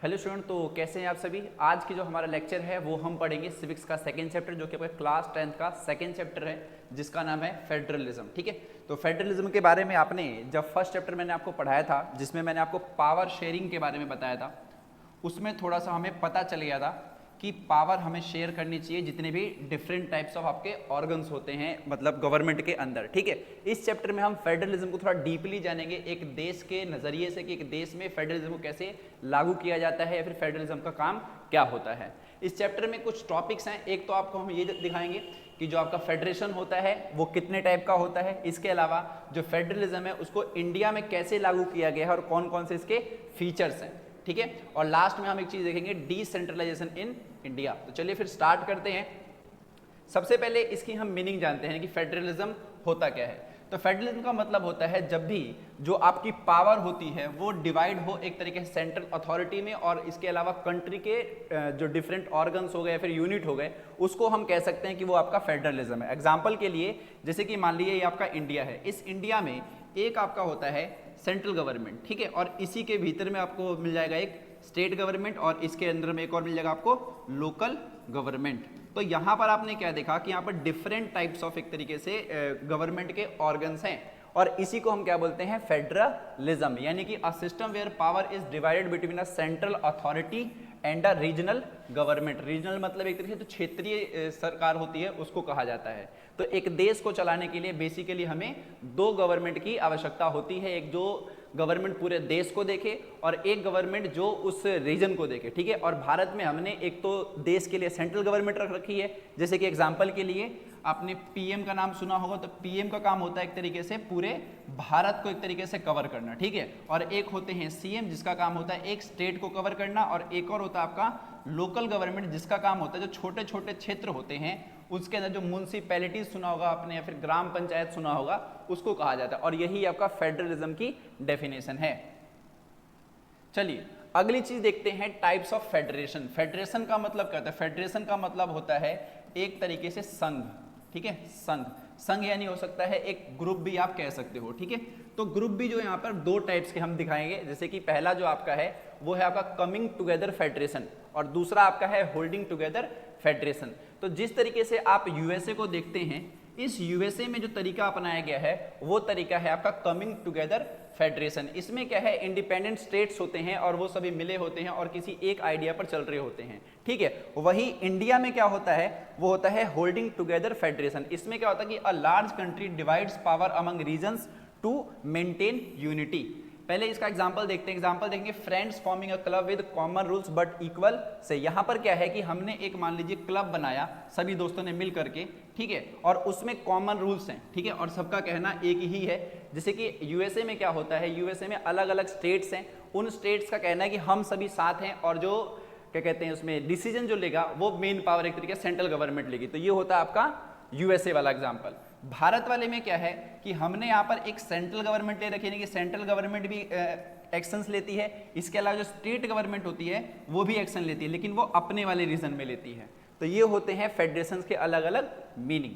Hello student, तो कैसे हैं आप सभी। आज की जो हमारा लेक्चर है वो हम पढ़ेंगे सिविक्स का सेकंड चैप्टर, जो कि आपका क्लास 10th का सेकंड चैप्टर है, जिसका नाम है फेडरलिज्म। ठीक है, तो फेडरलिज्म के बारे में आपने जब फर्स्ट चैप्टर मैंने आपको पढ़ाया था, जिसमें मैंने आपको पावर शेयरिंग के बारे में बताया था, उसमें थोड़ा सा हमें पता चल गया था कि पावर हमें शेयर करनी चाहिए जितने भी डिफरेंट टाइप्स ऑफ आपके ऑर्गन्स होते हैं, मतलब गवर्नमेंट के अंदर। ठीक है, इस चैप्टर में हम फेडरलिज्म को थोड़ा डीपली जानेंगे, एक देश के नज़रिए से कि एक देश में फेडरलिज्म को कैसे लागू किया जाता है या फिर फेडरलिज्म का काम क्या होता है। इस चैप्टर में कुछ टॉपिक्स हैं। एक तो आपको हम ये दिखाएंगे कि जो आपका फेडरेशन होता है वो कितने टाइप का होता है। इसके अलावा जो फेडरलिज्म है उसको इंडिया में कैसे लागू किया गया है और कौन कौन से इसके फीचर्स हैं। ठीक है, और लास्ट में हम एक चीज देखेंगे, डिसेंट्रलाइजेशन इन इंडिया। तो चलिए फिर स्टार्ट करते हैं। सबसे पहले इसकी हम मीनिंग जानते हैं कि फेडरलिज्म होता क्या है। तो फेडरलिज्म का मतलब होता है जब भी जो आपकी पावर होती है वो डिवाइड हो एक तरीके से सेंट्रल अथॉरिटी में, और इसके अलावा कंट्री के जो डिफरेंट ऑर्गन्स हो गए फिर यूनिट हो गए, उसको हम कह सकते हैं कि वो आपका फेडरलिज्म है। एग्जाम्पल के लिए जैसे कि मान लीजिए ये आपका इंडिया है, इस इंडिया में एक आपका होता है सेंट्रल गवर्नमेंट, ठीक है, और इसी के भीतर में आपको मिल जाएगा एक स्टेट गवर्नमेंट, और इसके अंदर में एक और मिल जाएगा आपको लोकल गवर्नमेंट। तो यहाँ पर आपने क्या देखा कि यहाँ पर डिफरेंट टाइप्स ऑफ एक तरीके से गवर्नमेंट के ऑर्गन्स हैं, और इसी को हम क्या बोलते हैं, फेडरलिज्म, यानी कि a system where power is divided between a central authority and a regional government. Regional मतलब एक तरीके से जो क्षेत्रीय सरकार होती है उसको कहा जाता है। तो एक देश को चलाने के लिए बेसिकली हमें दो गवर्नमेंट की आवश्यकता होती है, एक जो गवर्नमेंट पूरे देश को देखे और एक गवर्नमेंट जो उस रीजन को देखे। ठीक है, और भारत में हमने एक तो देश के लिए सेंट्रल गवर्नमेंट रख रखी है, जैसे कि एग्जांपल के लिए आपने पीएम का नाम सुना होगा, तो पीएम का काम होता है एक तरीके से पूरे भारत को एक तरीके से कवर करना। ठीक है, और एक होते हैं सीएम, जिसका काम होता है एक स्टेट को कवर करना, और एक और होता है आपका लोकल गवर्नमेंट, जिसका काम होता है जो छोटे छोटे क्षेत्र होते हैं उसके अंदर जो म्यूनसिपैलिटीज सुना होगा आपने या फिर ग्राम पंचायत सुना होगा, उसको कहा जाता है। और यही आपका फेडरलिज्म की डेफिनेशन है। चलिए अगली चीज देखते हैं, टाइप्स ऑफ फेडरेशन। फेडरेशन का मतलब क्या होता है? फेडरेशन का मतलब होता है एक तरीके से संघ। ठीक है, संघ, संघ यानी हो सकता है एक ग्रुप भी आप कह सकते हो। ठीक है, तो ग्रुप भी जो यहाँ पर दो टाइप्स के हम दिखाएंगे, जैसे कि पहला जो आपका है वो है आपका कमिंग टुगेदर फेडरेशन, और दूसरा आपका है होल्डिंग टुगेदर फेडरेशन। तो जिस तरीके से आप यूएसए को देखते हैं, इस यूएसए में जो तरीका अपनाया गया है वो तरीका है आपका कमिंग टुगेदर फेडरेशन। इसमें क्या है, इंडिपेंडेंट स्टेट्स होते हैं और वो सभी मिले होते हैं और किसी एक आइडिया पर चल रहे होते हैं। ठीक है, वही इंडिया में क्या होता है, वो होता है होल्डिंग टुगेदर फेडरेशन। इसमें क्या होता है कि a large country divides power among regions to maintain unity. पहले इसका एग्जांपल देखते हैं। एग्जांपल देखेंगे, friends forming a club with common rules but equal से। यहाँ पर क्या है कि हमने एक मान लीजिए क्लब बनाया सभी दोस्तों ने मिल करके, ठीक है, और उसमें कॉमन रूल्स हैं, ठीक है, और सबका कहना एक ही है। जैसे कि यूएसए में क्या होता है, यूएसए में अलग अलग स्टेट्स हैं, उन स्टेट्स का कहना है कि हम सभी साथ हैं, और जो क्या कहते हैं उसमें डिसीजन जो लेगा वो मेन पावर एक तरीके से सेंट्रल गवर्नमेंट लेगी। तो ये होता है आपका यूएसए वाला एग्जाम्पल। भारत वाले में क्या है कि हमने यहाँ पर एक सेंट्रल गवर्नमेंट ले रखी है कि सेंट्रल गवर्नमेंट भी एक्शंस लेती है, इसके अलावा जो स्टेट गवर्नमेंट होती है वो भी एक्शन लेती है, लेकिन वो अपने वाले रीजन में लेती है। तो ये होते हैं फेडरेशंस के अलग अलग मीनिंग।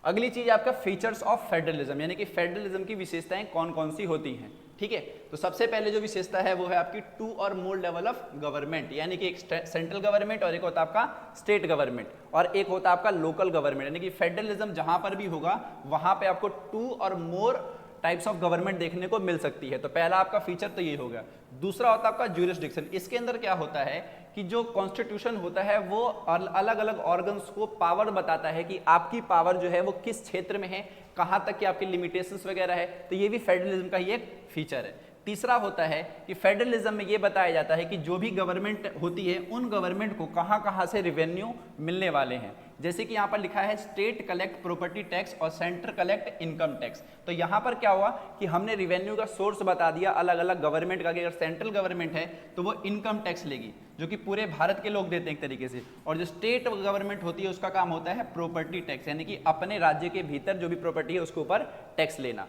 अगली चीज आपका फीचर्स ऑफ फेडरलिज्म, यानी कि फेडरलिज्म की विशेषताएं कौन कौन सी होती हैं। ठीक है, तो सबसे पहले जो विशेषता है वो है आपकी टू और मोर लेवल ऑफ गवर्नमेंट, यानी कि एक सेंट्रल गवर्नमेंट और एक होता है आपका स्टेट गवर्नमेंट, और एक होता है आपका लोकल गवर्नमेंट। यानी कि फेडरलिज्म जहां पर भी होगा वहां पे आपको टू और मोर टाइप्स ऑफ गवर्नमेंट देखने को मिल सकती है। तो पहला आपका फीचर तो ये हो गया। दूसरा होता है आपका ज्यूरिसडिक्शन। इसके अंदर क्या होता है कि जो कॉन्स्टिट्यूशन होता है वो अलग अलग ऑर्गन्स को पावर बताता है कि आपकी पावर जो है वो किस क्षेत्र में है, कहाँ तक की आपकी लिमिटेशंस वगैरह है। तो ये भी फेडरलिज्म का ही एक फीचर है। तीसरा होता है कि फेडरलिज्म में ये बताया जाता है कि जो भी गवर्नमेंट होती है उन गवर्नमेंट को कहाँ कहाँ से रेवेन्यू मिलने वाले हैं। जैसे कि यहाँ पर लिखा है स्टेट कलेक्ट प्रॉपर्टी टैक्स और सेंटर कलेक्ट इनकम टैक्स। तो यहाँ पर क्या हुआ कि हमने रेवेन्यू का सोर्स बता दिया अलग अलग गवर्नमेंट का, कि अगर सेंट्रल गवर्नमेंट है तो वो इनकम टैक्स लेगी जो कि पूरे भारत के लोग देते हैं एक तरीके से, और जो स्टेट गवर्नमेंट होती है उसका काम होता है प्रॉपर्टी टैक्स, यानी कि अपने राज्य के भीतर जो भी प्रॉपर्टी है उसके ऊपर टैक्स लेना।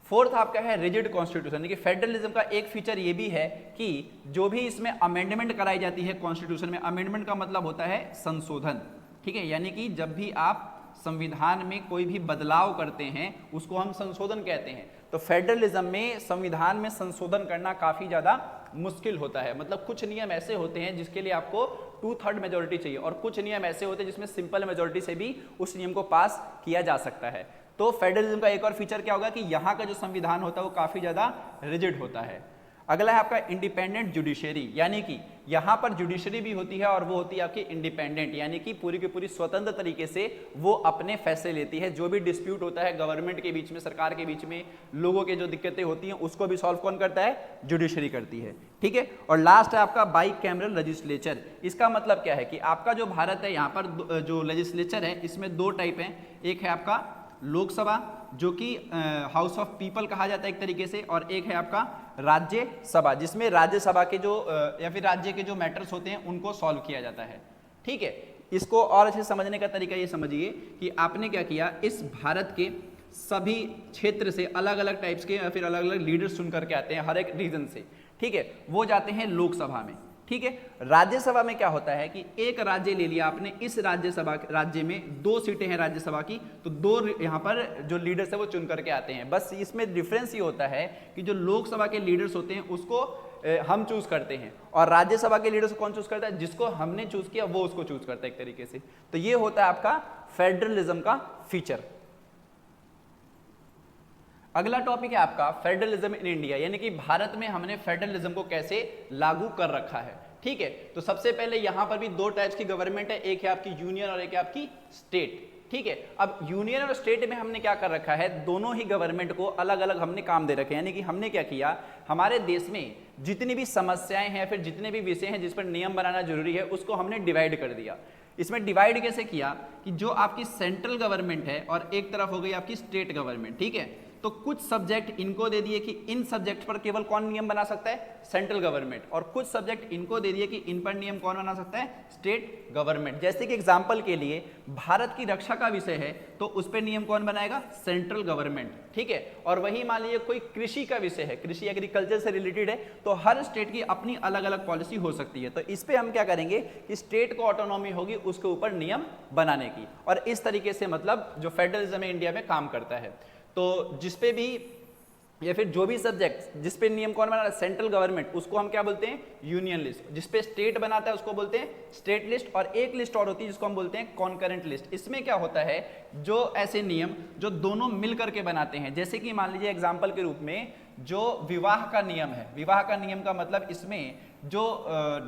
फोर्थ आपका है रिजिड कॉन्स्टिट्यूशन, यानी कि फेडरलिज्म का एक फीचर ये भी है कि जो भी इसमें अमेंडमेंट कराई जाती है कॉन्स्टिट्यूशन में, अमेंडमेंट का मतलब होता है संशोधन। ठीक है, यानी कि जब भी आप संविधान में कोई भी बदलाव करते हैं उसको हम संशोधन कहते हैं। तो फेडरलिज्म में संविधान में संशोधन करना काफी ज्यादा मुश्किल होता है। मतलब कुछ नियम ऐसे होते हैं जिसके लिए आपको 2/3 मेजोरिटी चाहिए और कुछ नियम ऐसे होते हैं जिसमें सिंपल मेजोरिटी से भी उस नियम को पास किया जा सकता है। तो फेडरलिज्म का एक और फीचर क्या होगा कि यहाँ का जो संविधान होता है वो काफी ज्यादा रिजिड होता है। अगला है आपका इंडिपेंडेंट जुडिशरी, यानी कि यहाँ पर जुडिशरी भी होती है और वो होती है आपकी इंडिपेंडेंट, यानी कि पूरी की पूरी स्वतंत्र तरीके से वो अपने फैसले लेती है। जो भी डिस्प्यूट होता है गवर्नमेंट के बीच में, सरकार के बीच में, लोगों के जो दिक्कतें होती हैं उसको भी सॉल्व कौन करता है? जुडिशरी करती है, ठीक है। और लास्ट है आपका बाइकैमरल लेजिस्लेचर। इसका मतलब क्या है कि आपका जो भारत है यहाँ पर जो लेजिस्लेचर है इसमें दो टाइप है। एक है आपका लोकसभा जो कि हाउस ऑफ पीपल कहा जाता है एक तरीके से, और एक है आपका राज्यसभा जिसमें राज्यसभा के जो या फिर राज्य के जो मैटर्स होते हैं उनको सॉल्व किया जाता है, ठीक है। इसको और अच्छे समझने का तरीका ये समझिए कि आपने क्या किया, इस भारत के सभी क्षेत्र से अलग अलग टाइप्स के या फिर अलग अलग लीडर्स चुन करके आते हैं हर एक रीजन से, ठीक है। वो जाते हैं लोकसभा में, ठीक है। राज्यसभा में क्या होता है कि एक राज्य ले लिया आपने, इस राज्य में 2 सीटें हैं राज्यसभा की, तो 2 यहाँ पर जो लीडर्स है वो चुन करके आते हैं। बस इसमें डिफरेंस ये होता है कि जो लोकसभा के लीडर्स होते हैं उसको हम चूज करते हैं और राज्यसभा के लीडर्स को कौन चूज करता है? जिसको हमने चूज किया वो उसको चूज करता है एक तरीके से। तो ये होता है आपका फेडरलिज्म का फीचर। अगला टॉपिक है आपका फेडरलिज्म इन इंडिया, यानी कि भारत में हमने फेडरलिज्म को कैसे लागू कर रखा है, ठीक है। तो सबसे पहले यहां पर भी 2 टाइप्स की गवर्नमेंट है, एक है आपकी यूनियन और एक है आपकी स्टेट, ठीक है। अब यूनियन और स्टेट में हमने क्या कर रखा है, दोनों ही गवर्नमेंट को अलग अलग हमने काम दे रखे हैं। यानी कि हमने क्या किया, हमारे देश में जितनी भी समस्याएं हैं फिर जितने भी विषय हैं जिस पर नियम बनाना जरूरी है उसको हमने डिवाइड कर दिया। इसमें डिवाइड कैसे किया कि जो आपकी सेंट्रल गवर्नमेंट है और एक तरफ हो गई आपकी स्टेट गवर्नमेंट, ठीक है। तो कुछ सब्जेक्ट इनको दे दिए कि इन सब्जेक्ट पर केवल कौन नियम बना सकता है? Central government. और कुछ सब्जेक्ट इनको दे दिए कि इन पर नियम कौन बना सकता है? State government. जैसे कि एग्जांपल के लिए भारत की रक्षा का विषय है तो उस पर नियम कौन बनाएगा? सेंट्रल गवर्नमेंट, ठीक है। और वही मान लीजिए कोई कृषि का विषय है, कृषि एग्रीकल्चर से रिलेटेड है, तो हर स्टेट की अपनी अलग अलग पॉलिसी हो सकती है। तो इस पे हम क्या करेंगे कि स्टेट को ऑटोनॉमी होगी उसके ऊपर नियम बनाने की, और इस तरीके से मतलब जो फेडरलिज्म इंडिया में काम करता है। तो जिसपे भी या फिर जो भी सब्जेक्ट जिस पे नियम कौन बना रहा है? सेंट्रल गवर्नमेंट, उसको हम क्या बोलते हैं? Union list. जिस पे स्टेट बनाता है उसको बोलते हैं स्टेट लिस्ट। और एक लिस्ट और होती है जिसको हम बोलते हैं कॉन्करेंट लिस्ट। इसमें क्या होता है, जो ऐसे नियम जो दोनों मिल करके बनाते हैं, जैसे कि मान लीजिए एग्जाम्पल के रूप में जो विवाह का नियम है, विवाह का नियम का मतलब इसमें जो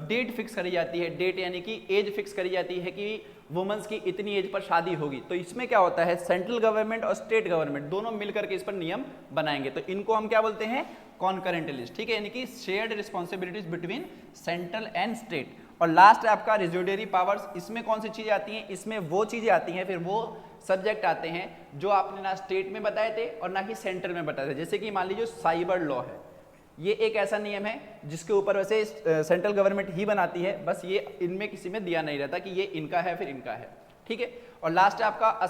डेट फिक्स करी जाती है, डेट यानी कि एज फिक्स करी जाती है कि वुमेन्स की इतनी एज पर शादी होगी, तो इसमें क्या होता है, सेंट्रल गवर्नमेंट और स्टेट गवर्नमेंट दोनों मिलकर के इस पर नियम बनाएंगे। तो इनको हम क्या बोलते हैं? कॉन्करेंट लिस्ट, ठीक है। यानी कि shared responsibilities between central and state. और लास्ट है आपका रेजिडुअरी पावर्स। इसमें कौन सी चीजें आती हैं? इसमें वो चीजें आती हैं, फिर वो सब्जेक्ट आते हैं जो आपने ना स्टेट में बताए थे और ना ही सेंटर में बताए थे। जैसे कि मान लीजिए साइबर लॉ है, ये एक ऐसा नियम है जिसके ऊपर वैसे सेंट्रल गवर्नमेंट ही बनाती है, बस ये इनमें किसी में दिया नहीं रहता कि ये इनका है फिर इनका है, ठीक है। और लास्ट है आपका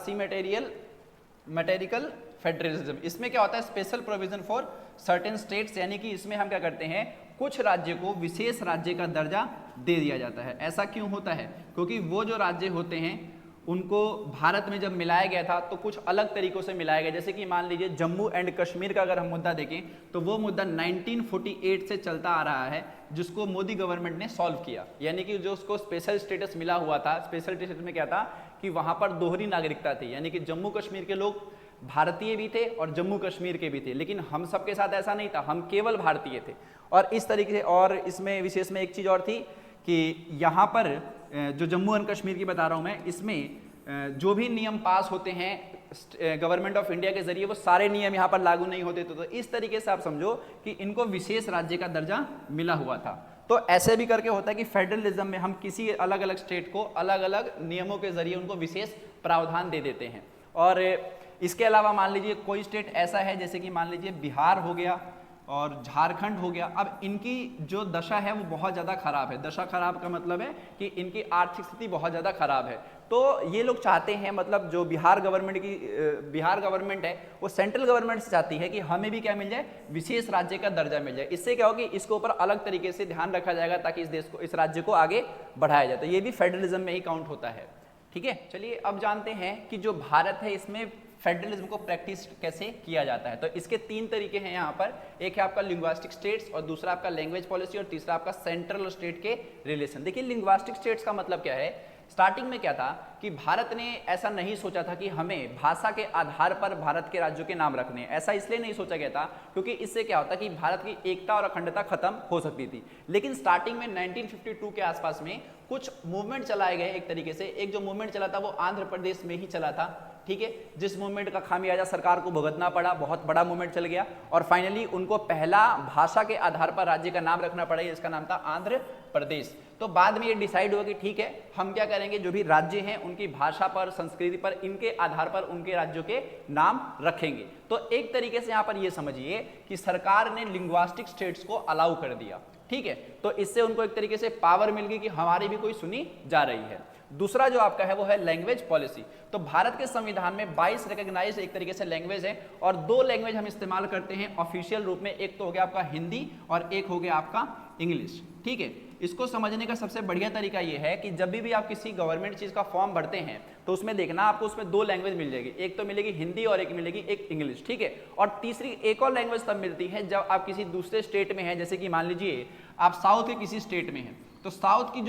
मैटेरिकल फेडरलिज्म। इसमें क्या होता है? Special provision for certain states, यानी कि इसमें हम क्या करते हैं, कुछ राज्य को विशेष राज्य का दर्जा दे दिया जाता है। ऐसा क्यों होता है? क्योंकि वो जो राज्य होते हैं उनको भारत में जब मिलाया गया था तो कुछ अलग तरीकों से मिलाया गया। जैसे कि मान लीजिए जम्मू एंड कश्मीर का अगर हम मुद्दा देखें तो वो मुद्दा 1948 से चलता आ रहा है, जिसको मोदी गवर्नमेंट ने सॉल्व किया। यानी कि जो उसको स्पेशल स्टेटस मिला हुआ था, स्पेशल स्टेटस में क्या था कि वहां पर दोहरी नागरिकता थी, यानी कि जम्मू कश्मीर के लोग भारतीय भी थे और जम्मू कश्मीर के भी थे, लेकिन हम सबके साथ ऐसा नहीं था, हम केवल भारतीय थे। और इस तरीके से, और इसमें विशेष में एक चीज और थी कि यहाँ पर जो जम्मू एंड कश्मीर की बता रहा हूँ मैं, इसमें जो भी नियम पास होते हैं गवर्नमेंट ऑफ इंडिया के जरिए वो सारे नियम यहाँ पर लागू नहीं होते थे। तो इस तरीके से आप समझो कि इनको विशेष राज्य का दर्जा मिला हुआ था। तो ऐसे भी करके होता है कि फेडरलिज्म में हम किसी अलग अलग स्टेट को अलग अलग नियमों के जरिए उनको विशेष प्रावधान दे देते हैं। और इसके अलावा मान लीजिए कोई स्टेट ऐसा है जैसे कि मान लीजिए बिहार हो गया और झारखंड हो गया, अब इनकी जो दशा है वो बहुत ज़्यादा खराब है। दशा खराब का मतलब है कि इनकी आर्थिक स्थिति बहुत ज़्यादा खराब है। तो ये लोग चाहते हैं, मतलब जो बिहार गवर्नमेंट है वो सेंट्रल गवर्नमेंट से चाहती है कि हमें भी क्या मिल जाए, विशेष राज्य का दर्जा मिल जाए। इससे क्या होगा, इसके ऊपर अलग तरीके से ध्यान रखा जाएगा ताकि इस देश को, इस राज्य को आगे बढ़ाया जाए। तो ये भी फेडरलिज्म में ही काउंट होता है, ठीक है। चलिए अब जानते हैं कि जो भारत है इसमें फेडरलिज्म को प्रैक्टिस कैसे किया जाता है। तो इसके 3 तरीके हैं यहाँ पर, एक है आपका लिंग्विस्टिक स्टेट्स और दूसरा आपका लैंग्वेज पॉलिसी और तीसरा आपका सेंट्रल और स्टेट के रिलेशन। देखिए लिंग्विस्टिक स्टेट्स का मतलब क्या है, स्टार्टिंग में क्या था कि भारत ने ऐसा नहीं सोचा था कि हमें भाषा के आधार पर भारत के राज्यों के नाम रखने हैं। ऐसा इसलिए नहीं सोचा गया था क्योंकि इससे क्या होता कि भारत की एकता और अखंडता खत्म हो सकती थी। लेकिन स्टार्टिंग में 1952 के आसपास में कुछ मूवमेंट चलाए गए एक तरीके से। एक जो मूवमेंट चला था वो आंध्र प्रदेश में ही चला था, ठीक है, जिस मूवमेंट का खामियाजा सरकार को भुगतना पड़ा, बहुत बड़ा मूवमेंट चल गया और फाइनली उनको पहला भाषा के आधार पर राज्य का नाम रखना पड़ा, इसका नाम था आंध्र प्रदेश। तो बाद में ये डिसाइड हुआ कि ठीक है, हम क्या करेंगे, जो भी राज्य हैं उनकी भाषा पर, संस्कृति पर, इनके आधार पर उनके राज्यों के नाम रखेंगे। तो एक तरीके से यहाँ पर ये समझिए कि सरकार ने लिंग्विस्टिक स्टेट्स को अलाउ कर दिया, ठीक है। तो इससे उनको एक तरीके से पावर मिल गई कि हमारी भी कोई सुनी जा रही है। दूसरा जो आपका है वो है लैंग्वेज पॉलिसी। तो भारत के संविधान में 22 रिकॉग्नाइज्ड एक तरीके से लैंग्वेज है और 2 लैंग्वेज हम इस्तेमाल करते हैं ऑफिशियल रूप में, एक तो हो गया आपका हिंदी और एक हो गया आपका इंग्लिश, ठीक है। इसको समझने का सबसे बढ़िया तरीका ये है कि जब भी आप किसी गवर्नमेंट चीज का फॉर्म भरते हैं तो उसमें देखना आपको उसमें 2 लैंग्वेज मिल जाएगी, एक तो मिलेगी हिंदी और एक मिलेगी एक इंग्लिश, ठीक है। और तीसरी एक और लैंग्वेज तब मिलती है जब आप किसी दूसरे स्टेट में हैं, जैसे कि मान लीजिए आप साउथ के किसी स्टेट में हैं, तो साउथ की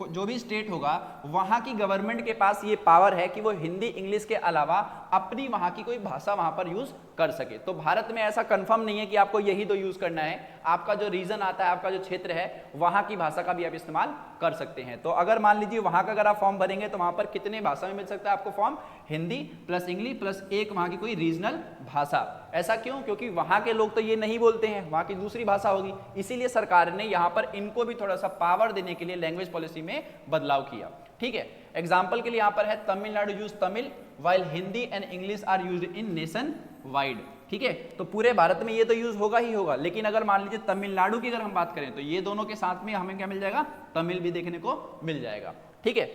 जो भी स्टेट होगा वहां की गवर्नमेंट के पास ये पावर है कि वो हिंदी इंग्लिश के अलावा अपनी वहां की कोई भाषा वहां पर यूज कर सके। तो भारत में ऐसा कंफर्म नहीं है कि आपको यही 2 यूज करना है, आपका जो रीजन आता है, आपका जो क्षेत्र है, वहां की भाषा का भी आप इस्तेमाल कर सकते हैं। तो अगर मान लीजिए वहां का अगर आप फॉर्म भरेंगे तो वहां पर कितने भाषा में मिल सकता है आपको form, Hindi plus English plus एक वहां की कोई रीजनल भाषा। ऐसा क्यों? क्योंकि वहां के लोग तो ये नहीं बोलते हैं, वहां की दूसरी भाषा होगी, इसीलिए सरकार ने यहाँ पर इनको भी थोड़ा सा पावर देने के लिए लैंग्वेज पॉलिसी में बदलाव किया, ठीक है। एग्जाम्पल के लिए यहाँ पर है Tamil Nadu use Tamil while Hindi and English are used in nation wide, ठीक है। तो पूरे भारत में ये तो यूज होगा ही होगा, लेकिन अगर मान लीजिए तमिलनाडु की अगर हम बात करें तो ये दोनों के साथ में हमें क्या मिल जाएगा, तमिल भी देखने को मिल जाएगा, ठीक है।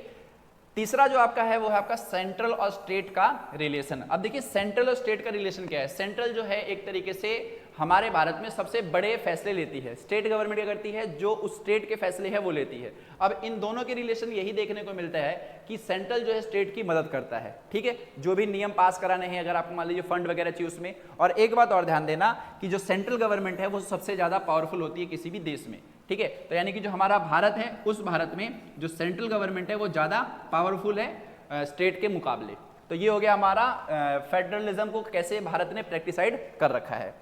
तीसरा जो आपका है वो है आपका सेंट्रल और स्टेट का रिलेशन। अब देखिए सेंट्रल और स्टेट का रिलेशन क्या है। सेंट्रल जो है एक तरीके से हमारे भारत में सबसे बड़े फैसले लेती है, स्टेट गवर्नमेंट क्या करती है, जो उस स्टेट के फैसले है वो लेती है। अब इन दोनों के रिलेशन यही देखने को मिलता है कि सेंट्रल जो है स्टेट की मदद करता है, ठीक है, जो भी नियम पास कराने हैं, अगर आपको मान लीजिए फंड वगैरह चाहिए उसमें। और एक बात और ध्यान देना कि जो सेंट्रल गवर्नमेंट है वो सबसे ज्यादा पावरफुल होती है किसी भी देश में, ठीक है। तो यानी कि जो हमारा भारत है उस भारत में जो सेंट्रल गवर्नमेंट है वो ज्यादा पावरफुल है स्टेट के मुकाबले। तो ये हो गया हमारा फेडरलिज्म को कैसे भारत ने प्रैक्टिसाइड कर रखा है।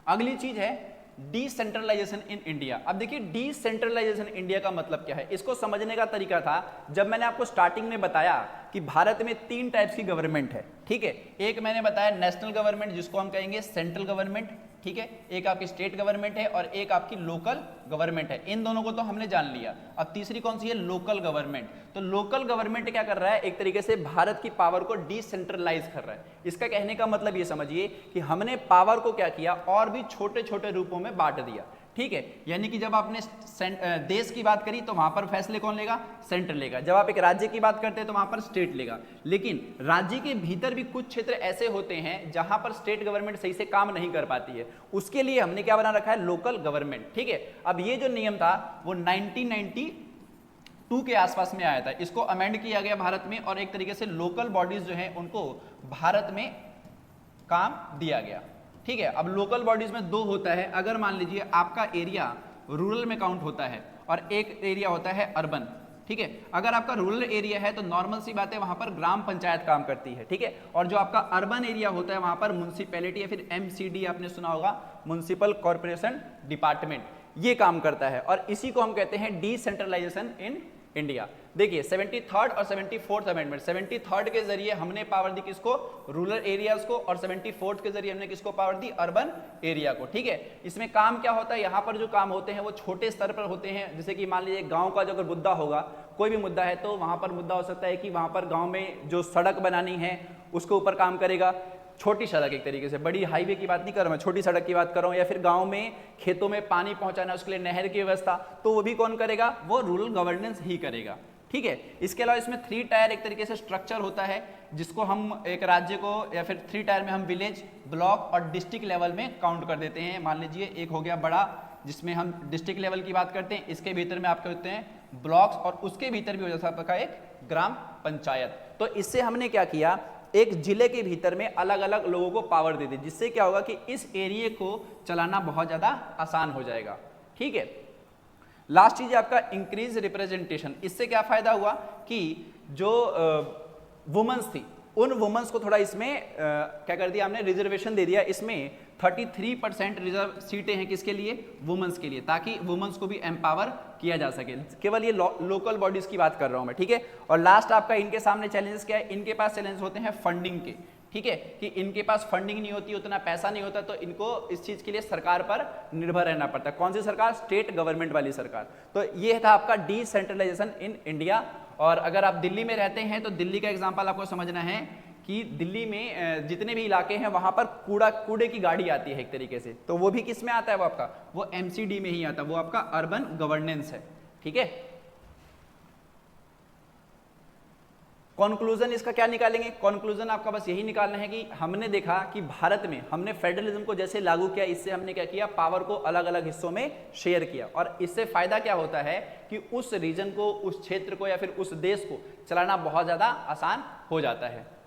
अगली चीज है डिसेंट्रलाइजेशन इन इंडिया। अब देखिए डिसेंट्रलाइजेशन इंडिया का मतलब क्या है, इसको समझने का तरीका था जब मैंने आपको स्टार्टिंग में बताया कि भारत में 3 टाइप्स की गवर्नमेंट है, ठीक है। एक मैंने बताया नेशनल गवर्नमेंट जिसको हम कहेंगे सेंट्रल गवर्नमेंट, ठीक है, एक आपकी स्टेट गवर्नमेंट है और एक आपकी लोकल गवर्नमेंट है। इन दोनों को तो हमने जान लिया। अब तीसरी कौन सी है, लोकल गवर्नमेंट। तो लोकल गवर्नमेंट क्या कर रहा है, एक तरीके से भारत की पावर को डिसेंट्रलाइज कर रहा है। इसका कहने का मतलब ये समझिए कि हमने पावर को क्या किया और भी छोटे छोटे रूपों में बांट दिया, ठीक है। यानी कि जब आपने देश की बात करी तो वहां पर फैसले कौन लेगा, सेंटर लेगा। जब आप एक राज्य की बात करते हैं तो वहां पर स्टेट लेगा। लेकिन राज्य के भीतर भी कुछ क्षेत्र ऐसे होते हैं जहां पर स्टेट गवर्नमेंट सही से काम नहीं कर पाती है, उसके लिए हमने क्या बना रखा है, लोकल गवर्नमेंट, ठीक है। अब ये जो नियम था वो 1992 के आसपास में आया था, इसको अमेंड किया गया भारत में और एक तरीके से लोकल बॉडीज जो है उनको भारत में काम दिया गया, ठीक है। अब लोकल बॉडीज में 2 होता है। अगर मान लीजिए आपका एरिया रूरल में काउंट होता है और एक एरिया होता है अर्बन, ठीक है। अगर आपका रूरल एरिया है तो नॉर्मल सी बात है वहां पर ग्राम पंचायत काम करती है, ठीक है। और जो आपका अर्बन एरिया होता है वहां पर म्युनिसिपैलिटी या फिर MCD आपने सुना होगा, म्युनिसिपल कॉर्पोरेशन डिपार्टमेंट, ये काम करता है। और इसी को हम कहते हैं डिसेंट्रलाइजेशन इन इंडिया। देखिए 73rd और 74th अमेंडमेंट, 73rd के जरिए हमने पावर दी किसको, रूरल एरियाज को, और 74th के जरिए हमने किसको पावर दी, अर्बन एरिया को, ठीक है। इसमें काम क्या होता है, यहाँ पर जो काम होते हैं वो छोटे स्तर पर होते हैं। जैसे कि मान लीजिए गांव का जो अगर मुद्दा होगा, कोई भी मुद्दा है तो वहां पर मुद्दा हो सकता है कि वहां पर गांव में जो सड़क बनानी है उसके ऊपर काम करेगा। छोटी सड़क, एक तरीके से बड़ी हाईवे की बात नहीं कर रहा मैं, छोटी सड़क की बात कर रहा हूँ। या फिर गांव में खेतों में पानी पहुंचाना, उसके लिए नहर की व्यवस्था, तो वो भी कौन करेगा, वो रूरल गवर्नेंस ही करेगा, ठीक है। इसके अलावा इसमें 3 टायर एक तरीके से स्ट्रक्चर होता है जिसको हम एक राज्य को, या फिर 3 टायर में हम विलेज, ब्लॉक और डिस्ट्रिक्ट लेवल में काउंट कर देते हैं। मान लीजिए एक हो गया बड़ा जिसमें हम डिस्ट्रिक्ट लेवल की बात करते हैं, इसके भीतर में आपके होते हैं ब्लॉक्स और उसके भीतर भी हो जाता है आपका एक ग्राम पंचायत। तो इससे हमने क्या किया, एक जिले के भीतर में अलग अलग लोगों को पावर दे दी, जिससे क्या होगा कि इस एरिया को चलाना बहुत ज्यादा आसान हो जाएगा। ठीक है, लास्ट चीज आपका इंक्रीज रिप्रेजेंटेशन। इससे क्या फायदा हुआ कि जो वुमेन्स थी उन वुमेन्स को थोड़ा इसमें क्या कर दिया हमने, रिजर्वेशन दे दिया। इसमें 33% रिजर्व सीटें हैं किसके लिए, वुमेन्स के लिए, ताकि वुमेन्स को भी एम्पावर किया जा सके। केवल ये लोकल बॉडीज की बात कर रहा हूं मैं। ठीक है, और लास्ट आपका इनके सामने चैलेंजेस क्या है, इनके पास चैलेंज होते हैं फंडिंग के। ठीक है, कि इनके पास फंडिंग नहीं होती, उतना पैसा नहीं होता, तो इनको इस चीज के लिए सरकार पर निर्भर रहना पड़ता है। कौन सी सरकार, स्टेट गवर्नमेंट वाली सरकार। तो ये था आपका डिसेंट्रलाइजेशन इन इंडिया। और अगर आप दिल्ली में रहते हैं तो दिल्ली का एग्जांपल आपको समझना है कि दिल्ली में जितने भी इलाके हैं वहां पर कूड़े की गाड़ी आती है एक तरीके से, तो वो भी किस में आता है, वो आपका वो एमसीडी में ही आता है, वो आपका अर्बन गवर्नेंस है। ठीक है, कंक्लूजन इसका क्या निकालेंगे, कंक्लूजन आपका बस यही निकालना है कि हमने देखा कि भारत में हमने फेडरलिज्म को जैसे लागू किया, इससे हमने क्या किया, पावर को अलग अलग हिस्सों में शेयर किया। और इससे फायदा क्या होता है कि उस रीजन को, उस क्षेत्र को या फिर उस देश को चलाना बहुत ज्यादा आसान हो जाता है।